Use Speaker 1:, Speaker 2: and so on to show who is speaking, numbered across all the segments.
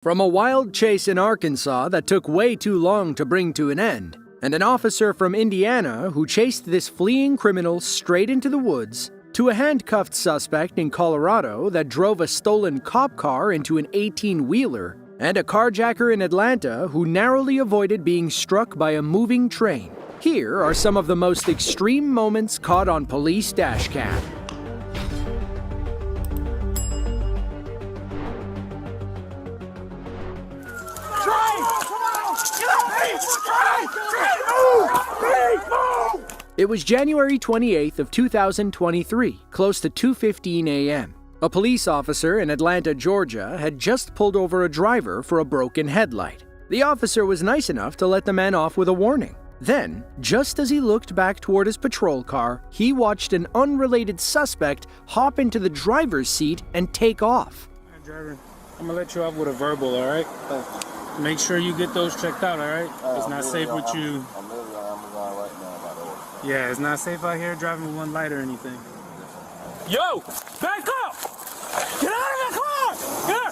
Speaker 1: From a wild chase in Arkansas that took way too long to bring to an end, and an officer from Indiana who chased this fleeing criminal straight into the woods, to a handcuffed suspect in Colorado that drove a stolen cop car into an 18-wheeler, and a carjacker in Atlanta who narrowly avoided being struck by a moving train. Here are some of the most extreme moments caught on police dashcam. It was January 28th of 2023, close to 2:15 a.m. A police officer in Atlanta, Georgia, had just pulled over a driver for a broken headlight. The officer was nice enough to let the man off with a warning. Then, just as he looked back toward his patrol car, he watched an unrelated suspect hop into the driver's seat and take off.
Speaker 2: Hey, driver, I'm gonna let you off with a verbal, all right? Make sure you get those checked out, all right? It's not safe with you.
Speaker 3: I'm literally on Amazon right now, by the way.
Speaker 2: Yeah, it's not safe out here driving with one light or anything. Yo, back up! Get out of the car! Here!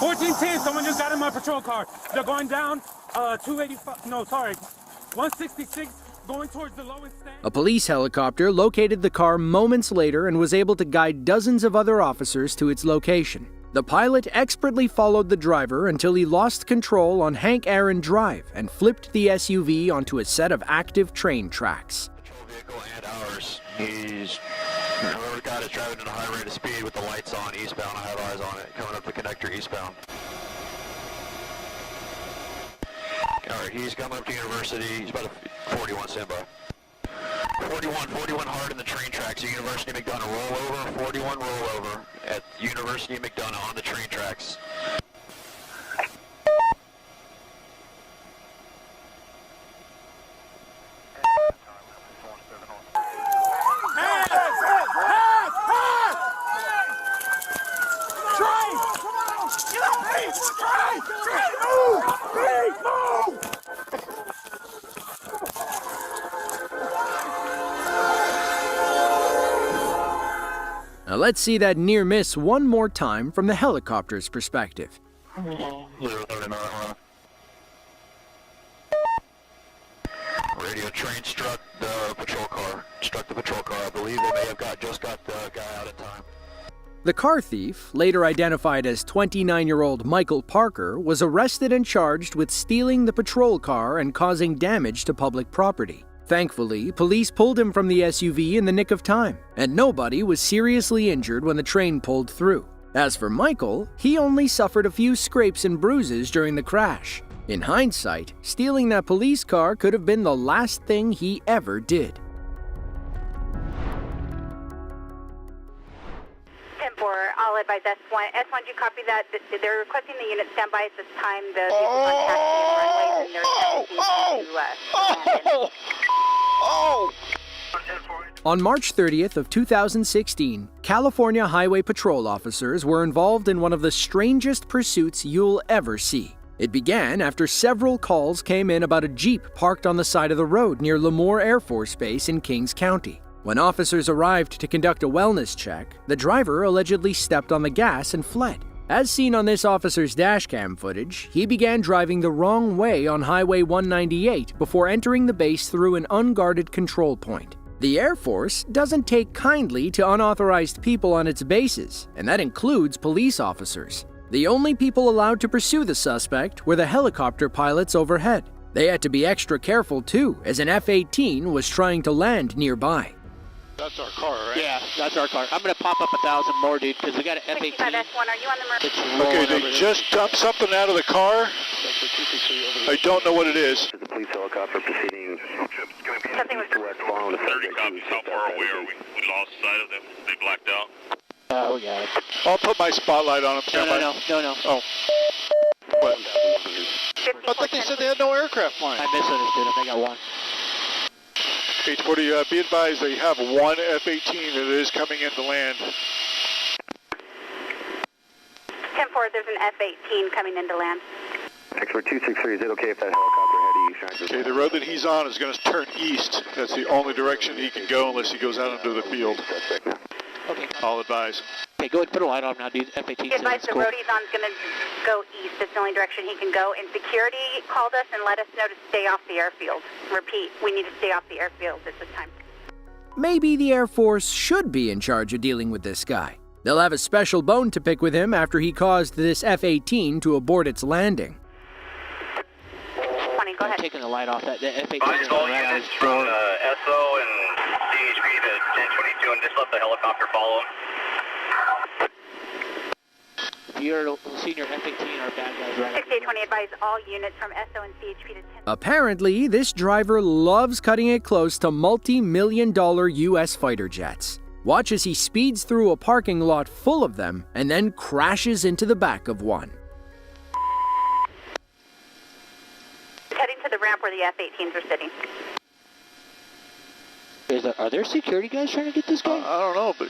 Speaker 2: 1410, someone just got in my patrol car. They're going down 166, going towards the lowest stand.
Speaker 1: A police helicopter located the car moments later and was able to guide dozens of other officers to its location. The pilot expertly followed the driver until he lost control on Hank Aaron Drive and flipped the SUV onto a set of active train tracks.
Speaker 4: Patrol vehicle and ours. Whoever got is driving at a high rate of speed with the lights on eastbound. I have eyes on it coming up the connector eastbound. Alright, he's coming up to University. He's about a 41 standby. 41 hard in the train tracks. University McDonough rollover. 41 rollover at University McDonough on the train tracks.
Speaker 1: Now let's see that near miss one more time from the helicopter's perspective.
Speaker 4: Radio train struck the patrol car. I believe they may have just got the guy out in time.
Speaker 1: The car thief, later identified as 29-year-old Michael Parker, was arrested and charged with stealing the patrol car and causing damage to public property. Thankfully, police pulled him from the SUV in the nick of time, and nobody was seriously injured when the train pulled through. As for Michael, he only suffered a few scrapes and bruises during the crash. In hindsight, stealing that police car could have been the last thing he ever did.
Speaker 5: 10-4, I'll advise S1. S1, do you copy that? They're requesting the unit standby at this time. The vehicle contacting the runways and they're attempting to
Speaker 1: On March 30th of 2016, California Highway Patrol officers were involved in one of the strangest pursuits you'll ever see. It began after several calls came in about a Jeep parked on the side of the road near Lemoore Air Force Base in Kings County. When officers arrived to conduct a wellness check, the driver allegedly stepped on the gas and fled. As seen on this officer's dashcam footage, he began driving the wrong way on Highway 198 before entering the base through an unguarded control point. The Air Force doesn't take kindly to unauthorized people on its bases, and that includes police officers. The only people allowed to pursue the suspect were the helicopter pilots overhead. They had to be extra careful too, as an F-18 was trying to land nearby.
Speaker 6: That's our car, right?
Speaker 7: Yeah, that's our car. I'm going to pop up 1,000 more, dude, because we got an F-18.
Speaker 5: 65 S1, are you on the
Speaker 7: It's
Speaker 6: Okay,
Speaker 7: rolling
Speaker 6: they just dumped something out of the car. I don't know what it is.
Speaker 3: The police helicopter proceeding
Speaker 5: Something was
Speaker 3: to west following the
Speaker 8: 30 copies. How far away are we? We lost sight of them. They blacked out.
Speaker 7: Oh, yeah.
Speaker 6: I'll put my spotlight on them.
Speaker 7: No.
Speaker 6: Oh. What? I thought they said they had no aircraft flying.
Speaker 7: I misunderstood them. They got one.
Speaker 6: 840, be advised they have one F-18 that is coming into land.
Speaker 5: 10-4, there's an F-18 coming into land.
Speaker 3: Expert 263, is it okay if that helicopter head to you shines?
Speaker 6: Okay, the road that he's on is going to turn east. That's the only direction he can go unless he goes out into the field.
Speaker 7: Okay.
Speaker 6: I'll advise.
Speaker 7: Okay, go ahead and put a light on him now, dude. F-18.
Speaker 5: Advise the road he's on is going to go east. It's the only direction he can go. And security called us and let us know to stay off the airfield. Repeat, we need to stay off the airfield at this time.
Speaker 1: Maybe the Air Force should be in charge of dealing with this guy. They'll have a special bone to pick with him after he caused this F-18 to abort its landing.
Speaker 5: 20, go ahead.
Speaker 7: I'm taking the light off. That F-18
Speaker 8: Advise
Speaker 7: is
Speaker 8: all
Speaker 7: right out
Speaker 8: units
Speaker 7: his
Speaker 8: from
Speaker 7: door.
Speaker 8: SO and CHP to 1022 and just let the helicopter follow him.
Speaker 7: If you're a senior F-18 or bad guys right out
Speaker 5: 6820, advise all units from SO and CHP to 10.
Speaker 1: Apparently, this driver loves cutting it close to multi-million-dollar U.S. fighter jets. Watch as he speeds through a parking lot full of them and then crashes into the back of one.
Speaker 5: Heading to the ramp where the F-18s are sitting.
Speaker 7: Are there security guys trying to get this guy?
Speaker 6: I don't know, but...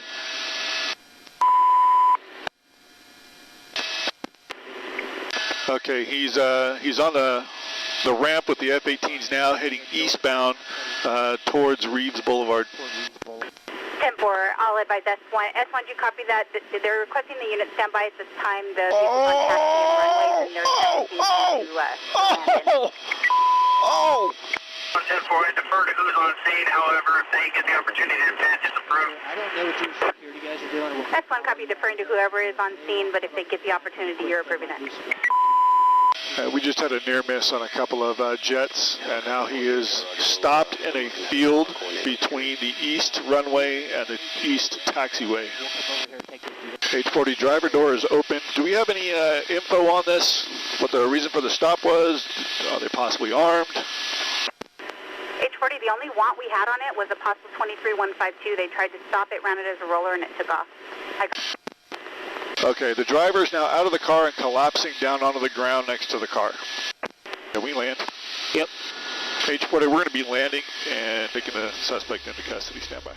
Speaker 6: Okay, he's on the ramp with the F-18s now, heading eastbound towards Reeves Boulevard.
Speaker 5: 10-4, I'll advise S1. S1, do you copy that? They're requesting the unit standby at this time. The vehicle contacting the runways and they're
Speaker 6: Oh!
Speaker 8: 10-4, I defer to who's on scene. However, if they get the opportunity to pass, it's approved.
Speaker 7: I don't know what you security guys are doing.
Speaker 5: S1 copy deferring to whoever is on scene, but if they get the opportunity, you're approving that.
Speaker 6: We just had a near miss on a couple of jets, and now he is stopped in a field between the east runway and the east taxiway. 840 driver door is open. Do we have any info on this? What the reason for the stop was? Are they possibly armed?
Speaker 5: H40, the only want we had on it was a possible 23152. They tried to stop it, ran it as a roller, and it took off.
Speaker 6: Okay, the driver is now out of the car and collapsing down onto the ground next to the car. Can we land?
Speaker 7: Yep.
Speaker 6: H40, we're going to be landing and taking the suspect into custody. Stand by.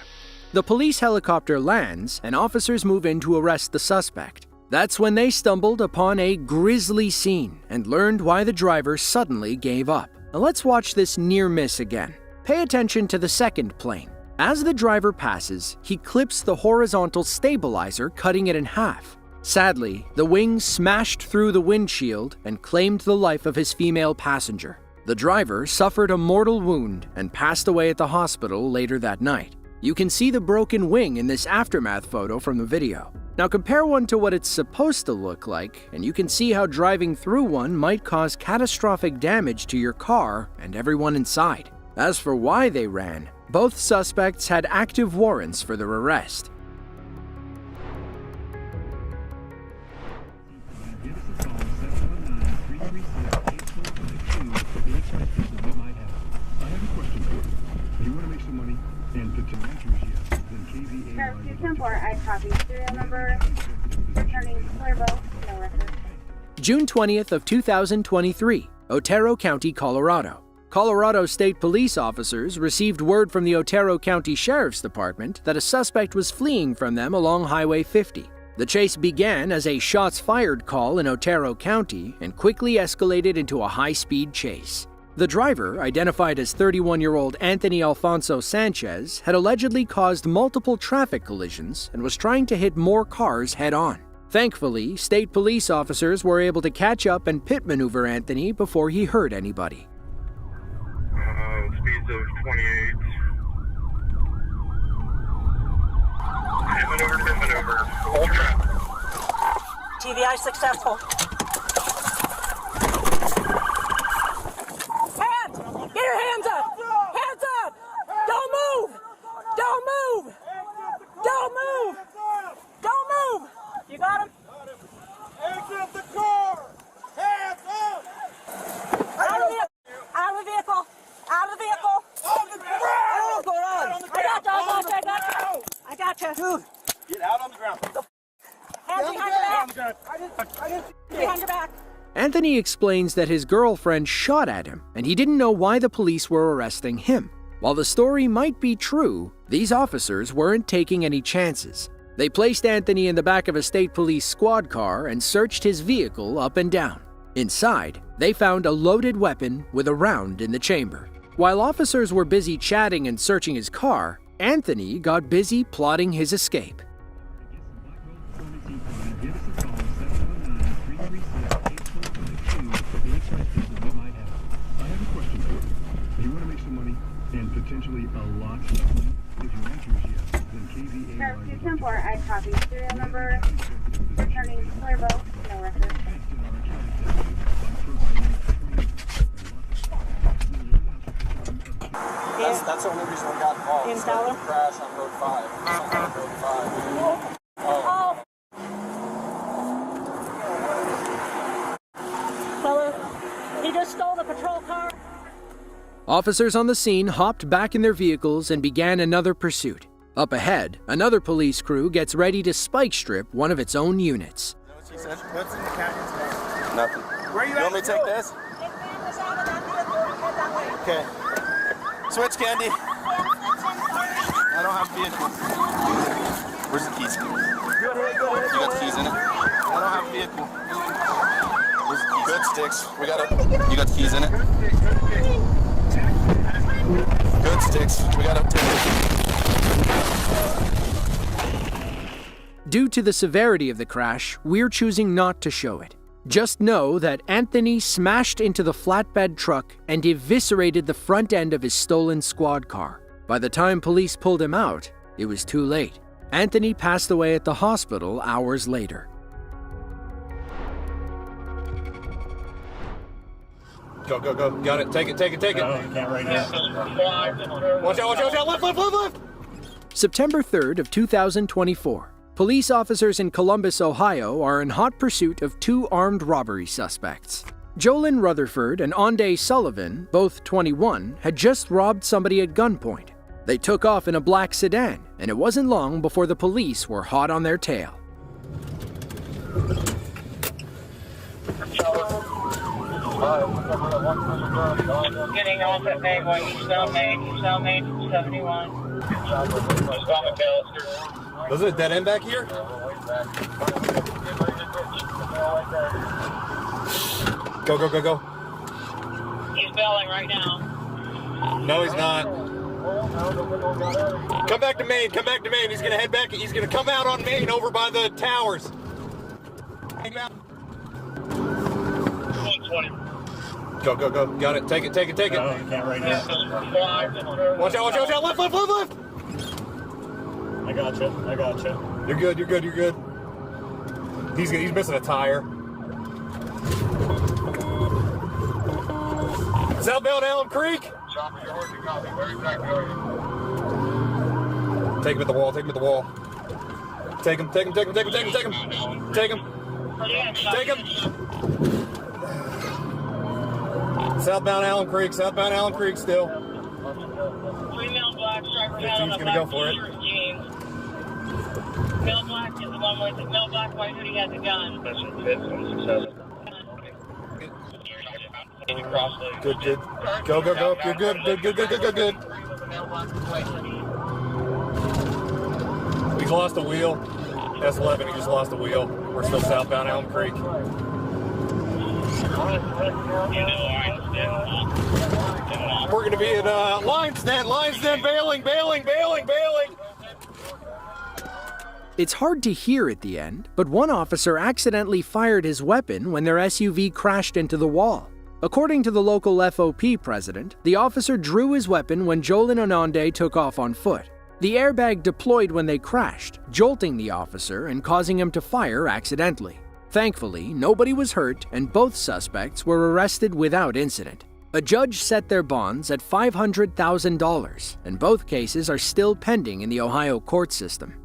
Speaker 1: The police helicopter lands and officers move in to arrest the suspect. That's when they stumbled upon a grisly scene and learned why the driver suddenly gave up. Now let's watch this near miss again. Pay attention to the second plane. As the driver passes, he clips the horizontal stabilizer, cutting it in half. Sadly, the wing smashed through the windshield and claimed the life of his female passenger. The driver suffered a mortal wound and passed away at the hospital later that night. You can see the broken wing in this aftermath photo from the video. Now compare one to what it's supposed to look like, and you can see how driving through one might cause catastrophic damage to your car and everyone inside. As for why they ran, both suspects had active warrants for their arrest.
Speaker 5: I copy. Serial number, returning Clearbow, no record.
Speaker 1: June 20th of 2023, Otero County, Colorado. Colorado State Police officers received word from the Otero County Sheriff's Department that a suspect was fleeing from them along Highway 50. The chase began as a shots fired call in Otero County and quickly escalated into a high-speed chase. The driver, identified as 31-year-old Anthony Alfonso Sanchez, had allegedly caused multiple traffic collisions and was trying to hit more cars head-on. Thankfully, state police officers were able to catch up and pit maneuver Anthony before he hurt anybody.
Speaker 8: Speeds of 28. Hit maneuver. Hold trap.
Speaker 9: TVI successful. Hands! Get your hands up! Hands up! Don't move! Don't move! Don't move! Don't move! You got him?
Speaker 2: Exit the car! Hands up!
Speaker 9: Out of the vehicle! Out of the vehicle! Out of the vehicle!
Speaker 2: On the ground!
Speaker 9: What's going on? I got you.
Speaker 2: Dude, get out on the ground.
Speaker 9: Hands behind your back. Behind your back.
Speaker 1: Anthony explains that his girlfriend shot at him, and he didn't know why the police were arresting him. While the story might be true, these officers weren't taking any chances. They placed Anthony in the back of a state police squad car and searched his vehicle up and down. Inside, they found a loaded weapon with a round in the chamber. While officers were busy chatting and searching his car, Anthony got busy plotting his escape.
Speaker 5: Sheriff 210-4, I copy. Serial number, returning clear boat, no record.
Speaker 10: That's the only reason we got involved.
Speaker 9: In Dollar?
Speaker 10: Crash on Road 5.
Speaker 9: Well, he just stole the patrol car.
Speaker 1: Officers on the scene hopped back in their vehicles and began another pursuit. Up ahead, another police crew gets ready to spike strip one of its own units.
Speaker 10: What's in the canyon's car?
Speaker 3: Nothing.
Speaker 10: Where you want me to take this? Okay. Switch, Candy. I don't have vehicle. Where's the keys? You got the keys in it? I don't have vehicle. Where's the keys? Good sticks. We got it. You got the keys in it? Good sticks. We got it.
Speaker 1: Due to the severity of the crash, we're choosing not to show it. Just know that Anthony smashed into the flatbed truck and eviscerated the front end of his stolen squad car. By the time police pulled him out, it was too late. Anthony passed away at the hospital hours later.
Speaker 11: Go, go, go. Got it. Take it, take it, take it.
Speaker 8: No, you can't right now.
Speaker 11: Watch out, watch out, watch out. Left, left, left, left.
Speaker 1: September 3rd of 2024. Police officers in Columbus, Ohio are in hot pursuit of two armed robbery suspects. Jolyn Rutherford and Onday Sullivan, both 21, had just robbed somebody at gunpoint. They took off in a black sedan, and it wasn't long before the police were hot on their tail.
Speaker 12: Getting off at Maywood, you sell Main 71.
Speaker 11: Was it a dead end back here? Go, go, go, go.
Speaker 12: He's bailing right now.
Speaker 11: No, he's not. Come back to Main, come back to Main. He's gonna head back, he's gonna come out on Main over by the towers. Go, go, go. Got it. Take it, take it, take it.
Speaker 8: No, you can't right now.
Speaker 11: Watch out, watch out, watch out. Left, left, left, left.
Speaker 8: I gotcha. I gotcha.
Speaker 11: You're good, you're good, you're good. He's missing a tire. Southbound Allen Creek. Take him at the wall, take him at the wall. Take him, take him, take him, take him, take him, take him. Take him. Take him. Southbound Allen Creek, southbound Allen Creek still.
Speaker 12: Female black striper
Speaker 11: Your
Speaker 12: hat on
Speaker 11: team's
Speaker 12: the
Speaker 11: gonna go
Speaker 12: black
Speaker 11: for it.
Speaker 12: t-shirt jeans. Male black is the one with the male black white hoodie has a gun.
Speaker 11: Good, good. Go, go, go. You're good, good, good, good, good, good, good. He's lost a wheel. S11, he just lost a wheel. We're still southbound Elm Creek. We're going to be at Lionsden, bailing, bailing, bailing, bailing.
Speaker 1: It's hard to hear at the end, but one officer accidentally fired his weapon when their SUV crashed into the wall. According to the local FOP president, the officer drew his weapon when Jolyn and Onday took off on foot. The airbag deployed when they crashed, jolting the officer and causing him to fire accidentally. Thankfully, nobody was hurt and both suspects were arrested without incident. A judge set their bonds at $500,000, and both cases are still pending in the Ohio court system.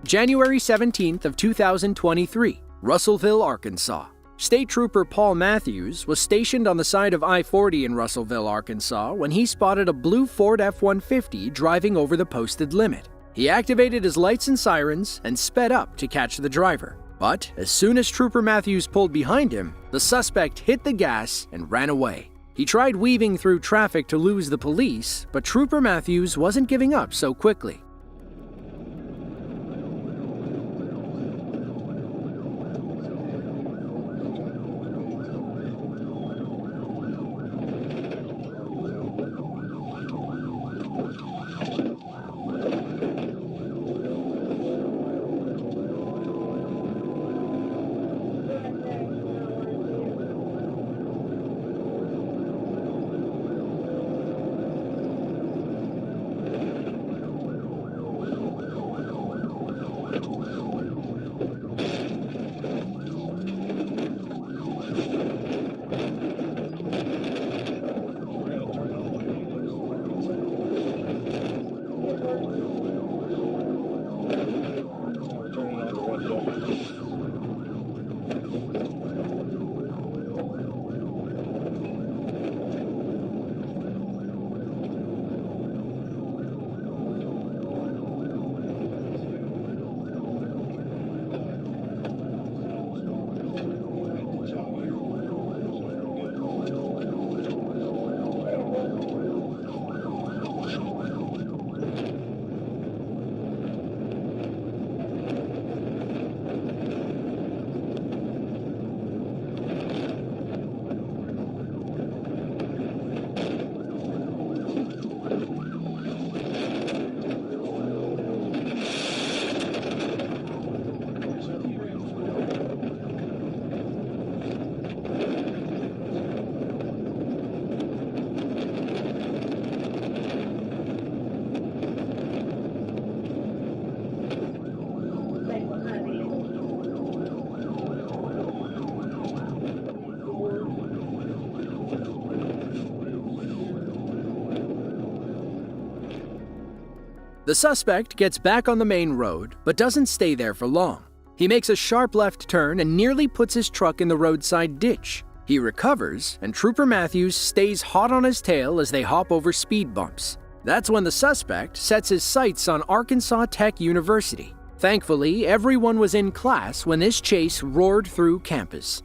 Speaker 1: January 17th of 2023, Russellville, Arkansas. State Trooper Paul Matthews was stationed on the side of I-40 in Russellville, Arkansas when he spotted a blue Ford F-150 driving over the posted limit. He activated his lights and sirens and sped up to catch the driver. But as soon as Trooper Matthews pulled behind him, the suspect hit the gas and ran away. He tried weaving through traffic to lose the police, but Trooper Matthews wasn't giving up so quickly. The suspect gets back on the main road, but doesn't stay there for long. He makes a sharp left turn and nearly puts his truck in the roadside ditch. He recovers, and Trooper Matthews stays hot on his tail as they hop over speed bumps. That's when the suspect sets his sights on Arkansas Tech University. Thankfully, everyone was in class when this chase roared through campus.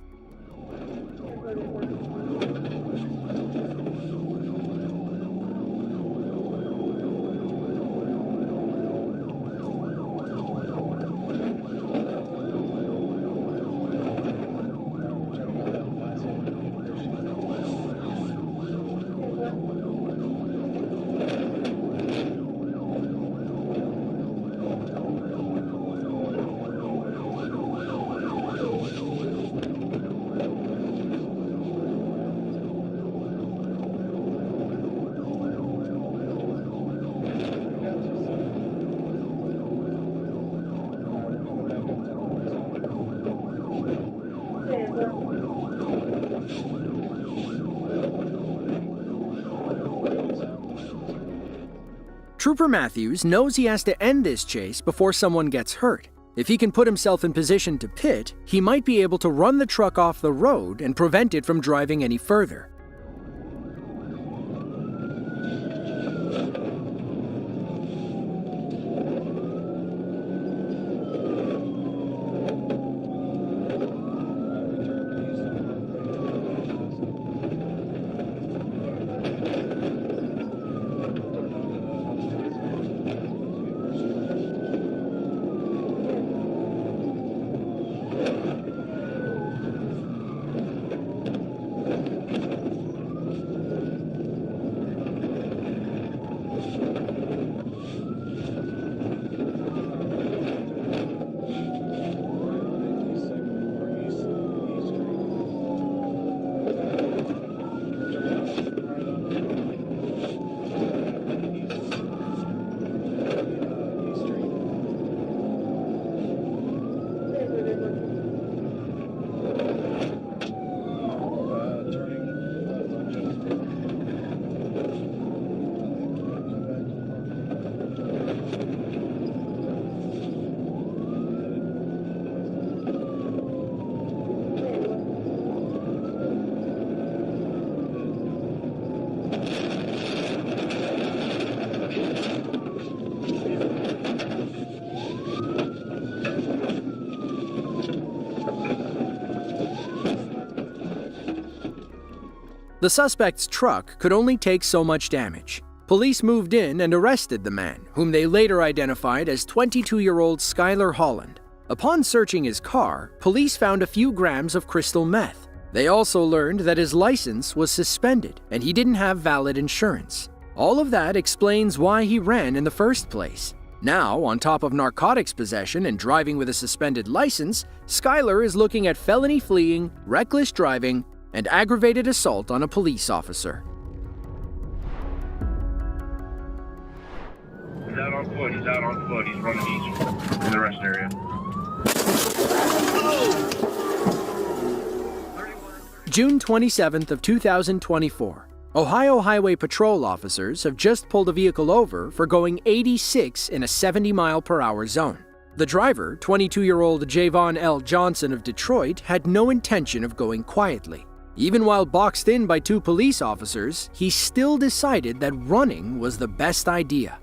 Speaker 1: Trooper Matthews knows he has to end this chase before someone gets hurt. If he can put himself in position to pit, he might be able to run the truck off the road and prevent it from driving any further. The suspect's truck could only take so much damage. Police moved in and arrested the man, whom they later identified as 22-year-old Skylar Holland. Upon searching his car, police found a few grams of crystal meth. They also learned that his license was suspended and he didn't have valid insurance. All of that explains why he ran in the first place. Now, on top of narcotics possession and driving with a suspended license, Skylar is looking at felony fleeing, reckless driving, and aggravated assault on a police officer.
Speaker 8: He's out on foot. He's out on foot. He's running east in the rest area.
Speaker 1: June 27th of 2024. Ohio Highway Patrol officers have just pulled a vehicle over for going 86 in a 70-mile-per-hour zone. The driver, 22-year-old Javon L. Johnson of Detroit, had no intention of going quietly. Even while boxed in by two police officers, he still decided that running was the best idea.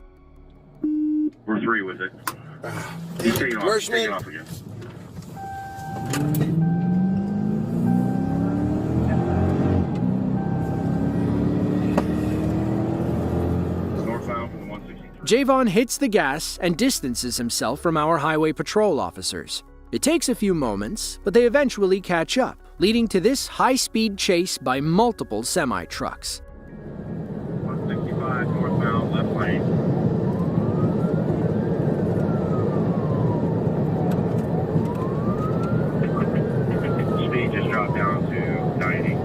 Speaker 8: We're three with it. He's taking off. He's taking off again. Northbound from the 163.
Speaker 1: Javon hits the gas and distances himself from our highway patrol officers. It takes a few moments, but they eventually catch up, leading to this high-speed chase by multiple semi-trucks.
Speaker 8: 165 northbound, left lane. Speed just dropped down to 90.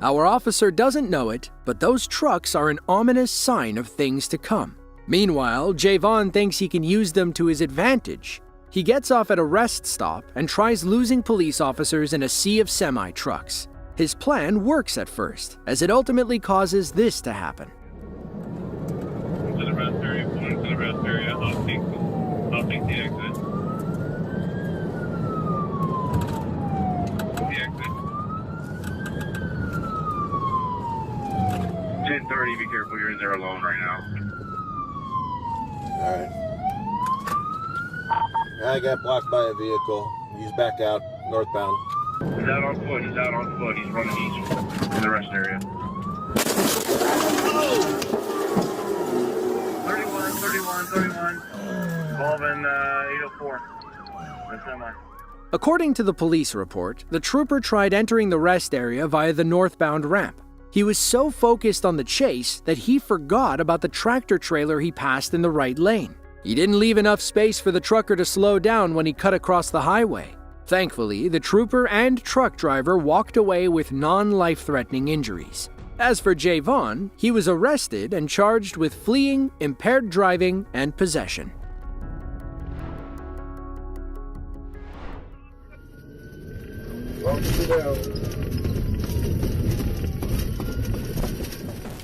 Speaker 1: Our officer doesn't know it, but those trucks are an ominous sign of things to come. Meanwhile, Javon thinks he can use them to his advantage. He gets off at a rest stop and tries losing police officers in a sea of semi-trucks. His plan works at first, as it ultimately causes this to happen.
Speaker 8: To the rest area, going to the rest area. I'll take the exit. The exit. 10:30. Be careful, you're in there alone right now.
Speaker 13: Alright. I got blocked by a vehicle. He's back out, northbound.
Speaker 8: He's out on foot. He's out on foot. He's running east in the rest area. 31. Involving 804. That's semi.
Speaker 1: According to the police report, the trooper tried entering the rest area via the northbound ramp. He was so focused on the chase that he forgot about the tractor trailer he passed in the right lane. He didn't leave enough space for the trucker to slow down when he cut across the highway. Thankfully, the trooper and truck driver walked away with non-life-threatening injuries. As for Jay Vaughn, he was arrested and charged with fleeing, impaired driving, and possession.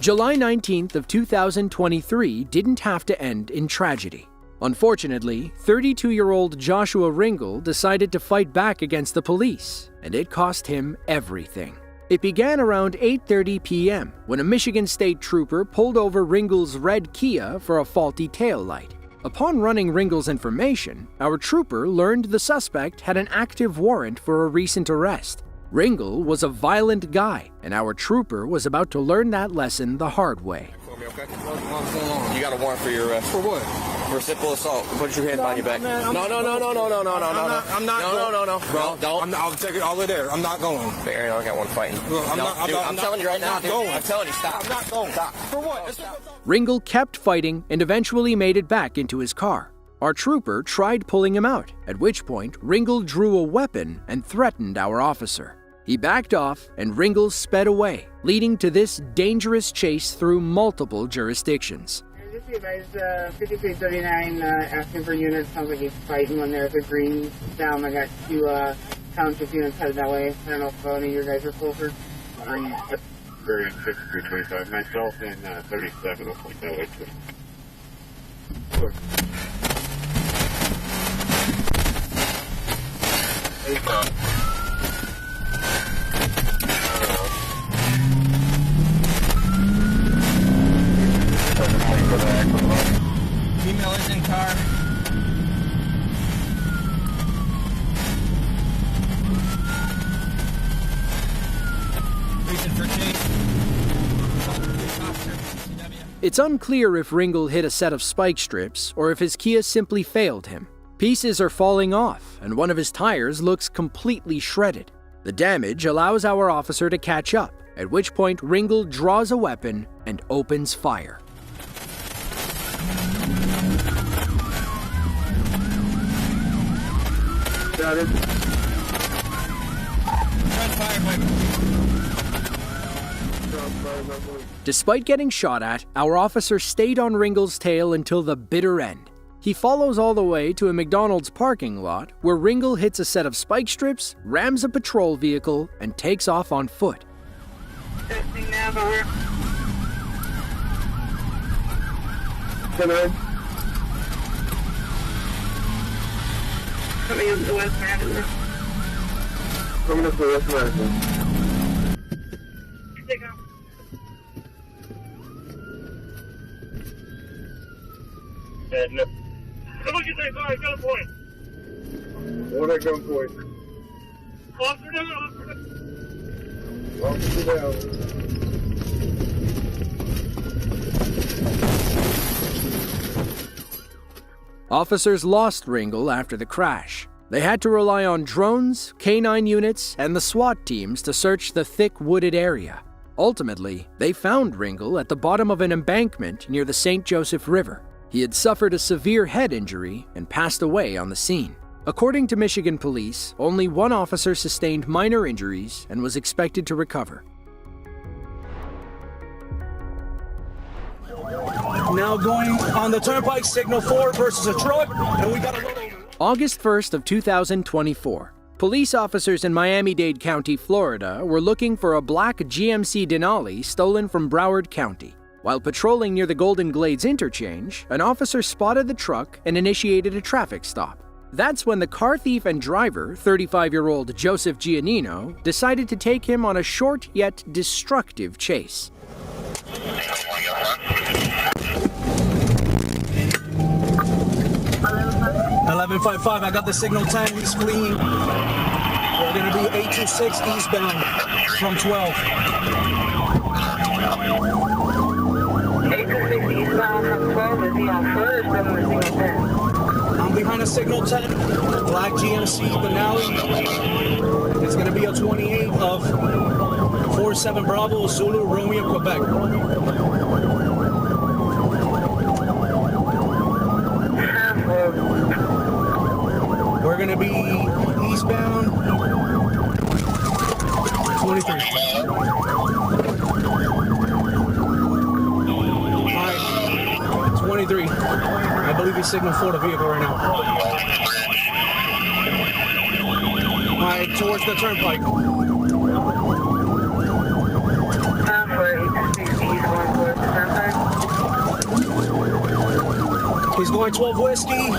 Speaker 1: July 19th of 2023 didn't have to end in tragedy. Unfortunately, 32-year-old Joshua Ringel decided to fight back against the police, and it cost him everything. It began around 8:30 p.m. when a Michigan State trooper pulled over Ringel's red Kia for a faulty taillight. Upon running Ringel's information, our trooper learned the suspect had an active warrant for a recent arrest. Ringel was a violent guy, and our trooper was about to learn that lesson the hard way.
Speaker 10: You got a warrant for your arrest. For what? For simple assault. Put your hand behind your back. No. I'm not. No. Bro, don't. I'll take it all the way there. I'm not going. Barry, I got one fighting. I'm telling you right now, dude. I'm telling you, stop. I'm not going. Stop. For what?
Speaker 1: Ringel kept fighting and eventually made it back into his car. Our trooper tried pulling him out, at which point Ringel drew a weapon and threatened our officer. He backed off and Ringel sped away, leading to this dangerous chase through multiple jurisdictions.
Speaker 14: Just be advised, 5339 asking for units. Sounds like he's fighting when there's a green down. I got two township units headed that way. I don't know if any of your guys are closer.
Speaker 8: I'm very 5325. Myself and 37 will point that way too. Sure.
Speaker 10: Female is in car. Reason for chase.
Speaker 1: It's unclear if Ringel hit a set of spike strips or if his Kia simply failed him. Pieces are falling off, and one of his tires looks completely shredded. The damage allows our officer to catch up, at which point Ringel draws a weapon and opens fire.
Speaker 8: Got it.
Speaker 1: Despite getting shot at, our officer stayed on Ringel's tail until the bitter end. He follows all the way to a McDonald's parking lot where Ringel hits a set of spike strips, rams a patrol vehicle, and takes off on foot.
Speaker 14: Testing nav over.
Speaker 8: Hello.
Speaker 14: Coming up the West Madison.
Speaker 8: Coming up the West Madison.
Speaker 14: Take off.
Speaker 8: No.
Speaker 12: Look at that guy, got a point.
Speaker 8: What are gun point?
Speaker 12: Officer down.
Speaker 8: Officer down.
Speaker 1: Officers lost Ringel after the crash. They had to rely on drones, K-9 units, and the SWAT teams to search the thick wooded area. Ultimately, they found Ringel at the bottom of an embankment near the St. Joseph River. He had suffered a severe head injury and passed away on the scene. According to Michigan police, only one officer sustained minor injuries and was expected to recover.
Speaker 15: Now going on the turnpike, signal 4 versus a truck, and we got a load over.
Speaker 1: August 1st of 2024. Police officers in Miami-Dade County, Florida, were looking for a black GMC Denali stolen from Broward County. While patrolling near the Golden Glades interchange, an officer spotted the truck and initiated a traffic stop. That's when the car thief and driver, 35-year-old Joseph Giannino, decided to take him on a short yet destructive chase.
Speaker 15: 1155, I got the signal 10, he's fleeing. We're gonna be 826 eastbound from 12.
Speaker 12: 826 eastbound from 12, is he on foot or still on the signal 10?
Speaker 15: I'm behind a signal 10, black GMC Denali. It's gonna be a 28 of 47 Bravo, Zulu, Romeo, Quebec. We're gonna be eastbound 23. Alright, 23. I believe he's signal for the vehicle right now. Alright, towards the turnpike. He's going 12 whiskey.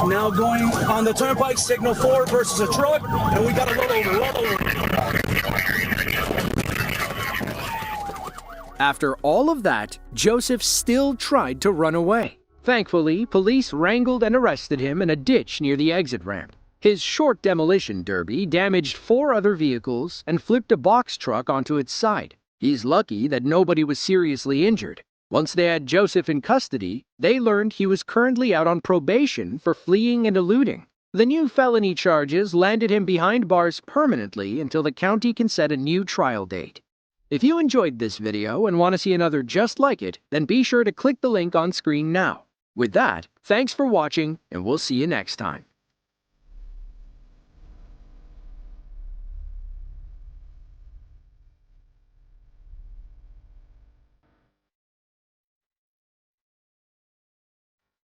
Speaker 15: Now going on the turnpike, signal 4 versus a truck, and we got to roll over.
Speaker 1: After all of that, Joseph still tried to run away. Thankfully, police wrangled and arrested him in a ditch near the exit ramp. His short demolition derby damaged 4 other vehicles and flipped a box truck onto its side. He's lucky that nobody was seriously injured. Once they had Joseph in custody, they learned he was currently out on probation for fleeing and eluding. The new felony charges landed him behind bars permanently until the county can set a new trial date. If you enjoyed this video and want to see another just like it, then be sure to click the link on screen now. With that, thanks for watching, and we'll see you next time.